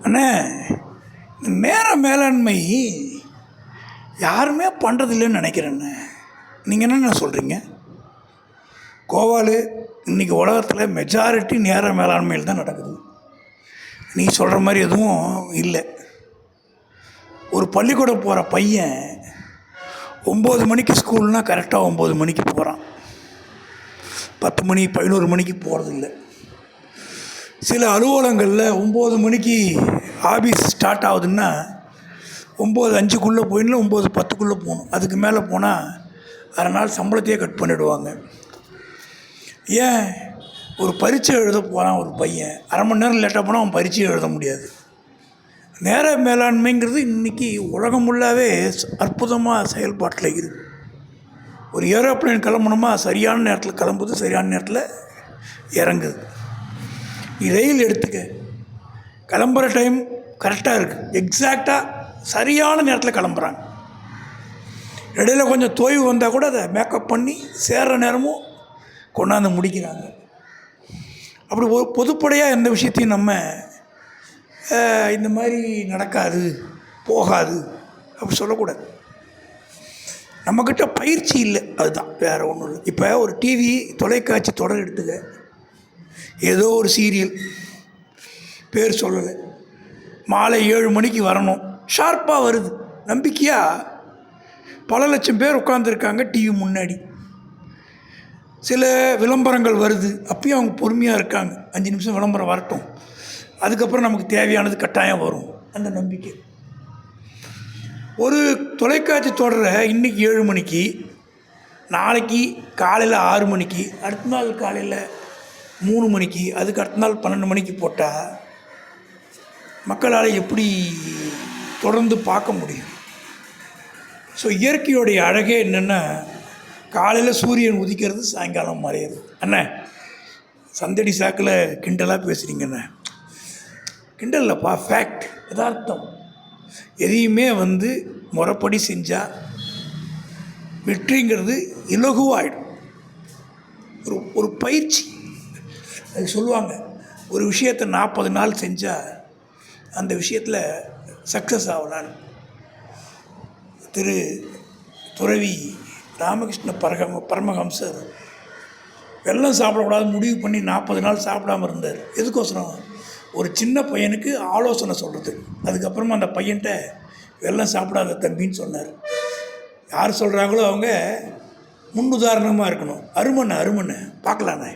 அண்ணே, நேர மேலாண்மை யாருமே பண்ணுறதில்லைன்னு நினைக்கிறேண்ணே. நீங்கள் என்னென்ன சொல்கிறீங்க? கோவாலு இன்றைக்கி உலகத்தில் மெஜாரிட்டி நேர மேலாண்மையில் தான் நடக்குது. நீ சொல்கிற மாதிரி எதுவும் இல்லை. ஒரு பள்ளிக்கூடம் போகிற பையன் 9 மணிக்கு ஸ்கூல்னால் கரெக்டாக 9 மணிக்கு போகிறான். 10 மணி 11 மணிக்கு போகிறதில்ல. சில அலுவலகங்களில் 9 மணிக்கு ஆஃபீஸ் ஸ்டார்ட் ஆகுதுன்னா 9:05 போயிடல, 9:10 போகணும். அதுக்கு மேலே போனால் அரை நாள் சம்பளத்தையே கட் பண்ணிவிடுவாங்க. ஏன்? ஒரு பரீட்சை எழுத போகிறான் ஒரு பையன், அரை மணி நேரம் லேட்டாக போனால் அவன் பரீட்சையை எழுத முடியாது. நேர மேலாண்மைங்கிறது இன்றைக்கி உலகம் ஃபுல்லாகவே அற்புதமாக செயல்பாட்டில் இருக்குது. ஒரு ஏரோப்ளேன் கிளம்பணுமா சரியான நேரத்தில் கிளம்புது, சரியான நேரத்தில் இறங்குது. நீ ரயில் எடுத்துக்க, கிளம்புற டைம் கரெக்டாக இருக்குது, எக்ஸாக்டாக சரியான நேரத்தில் கிளம்புறாங்க. இடையில கொஞ்சம் தோய்வு வந்தால் கூட அதை மேக்கப் பண்ணி சேர்கிற நேரமும் கொண்டாந்து முடிக்கிறாங்க. அப்படி ஒரு பொதுப்படையாக எந்த விஷயத்தையும் நம்ம இந்த மாதிரி நடக்காது போகாது அப்படி சொல்லக்கூடாது. நம்மக்கிட்ட பயிற்சி இல்லை, அதுதான், வேறு ஒன்றும் இல்லை. இப்போ ஒரு டிவி தொலைக்காட்சி தொடர் எடுத்துக்க, ஏதோ ஒரு சீரியல் பேர் சொல்லலை, மாலை 7 மணிக்கு வரணும், ஷார்ப்பாக வருது. நம்பிக்கையாக பல லட்சம் பேர் உட்காந்துருக்காங்க டிவி முன்னாடி. சில விளம்பரங்கள் வருது, அப்பயும் அவங்க பொறுமையாக இருக்காங்க, 5 நிமிஷம் விளம்பரம் வரட்டும், அதுக்கப்புறம் நமக்கு தேவையானது கட்டாயம் வரும், அந்த நம்பிக்கை. ஒரு தொலைக்காட்சி தொடரை இன்றைக்கி 7 மணிக்கு, நாளைக்கு காலையில் 6 மணிக்கு, அடுத்த நாள் காலையில் 3 மணிக்கு, அதுக்கு அடுத்த நாள் 12 மணிக்கு போட்டால் மக்களால் எப்படி தொடர்ந்து பார்க்க முடியும்? ஸோ இயற்கையோடைய அழகே என்னென்னா, காலையில் சூரியன் உதிக்கிறது, சாயங்காலம் மறையிறது. அண்ணே, சந்தடி சாக்கில் கிண்டலாக பேசுகிறீங்கண்ணே. கிண்டல் இல்லைப்பா, ஃபேக்ட், யதார்த்தம். எதையுமே முறைப்படி செஞ்சால் வெற்றிங்கிறது இலகுவாகிடும். ஒரு பயிற்சி, அது சொல்லுவாங்க, ஒரு விஷயத்தை 40 நாள் செஞ்சால் அந்த விஷயத்தில் சக்ஸஸ் ஆகலான்னு. துறவி ராமகிருஷ்ண பரமஹம்சர் வெல்லம் சாப்பிடக்கூடாது முடிவு பண்ணி 40 நாள் சாப்பிடாமல் இருந்தார். எதுக்கோசரம்? ஒரு சின்ன பையனுக்கு ஆலோசனை சொல்கிறது. அதுக்கப்புறமா அந்த பையன்கிட்ட வெல்லம் சாப்பிடாத தம்பின்னு சொன்னார். யார் சொல்கிறாங்களோ அவங்க முன்னுதாரணமாக இருக்கணும். அருமண்ண பார்க்கலாண்ணே.